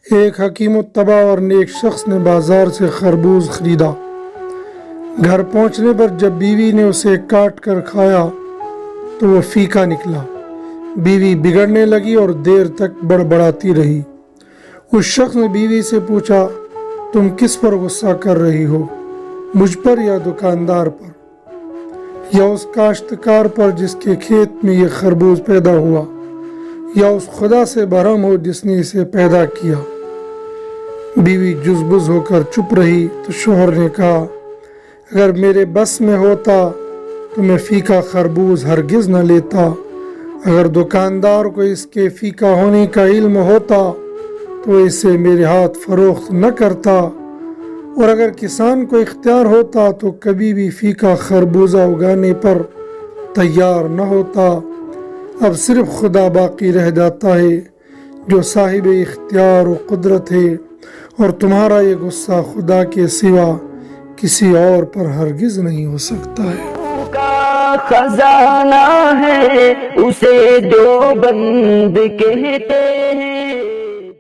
ایک حکیم الطبع اور نیک شخص نے بازار سے خربوز خریدا۔ گھر پہنچنے پر جب بیوی نے اسے کاٹ کر کھایا تو وہ پھیکا نکلا۔ بیوی بگڑنے لگی اور دیر تک بڑبڑاتی رہی۔ اس شخص نے بیوی سے پوچھا، تم کس پر غصہ کر رہی ہو، مجھ پر یا دکاندار پر، یا اس کاشتکار پر جس کے کھیت میں یہ خربوز پیدا ہوا، یا اس خدا سے برہم ہو جس نے اسے پیدا کیا؟ بیوی جزبز ہو کر چپ رہی تو شوہر نے کہا، اگر میرے بس میں ہوتا تو میں پھیکا خربوز ہرگز نہ لیتا۔ اگر دکاندار کو اس کے پھیکا ہونے کا علم ہوتا تو اسے میرے ہاتھ فروخت نہ کرتا، اور اگر کسان کو اختیار ہوتا تو کبھی بھی پھیکا خربوزہ اگانے پر تیار نہ ہوتا۔ اب صرف خدا باقی رہ جاتا ہے جو صاحب اختیار و قدرت ہے، اور تمہارا یہ غصہ خدا کے سوا کسی اور پر ہرگز نہیں ہو سکتا ہے۔ کا خزانہ ہے اسے جو بند کہتے ہیں۔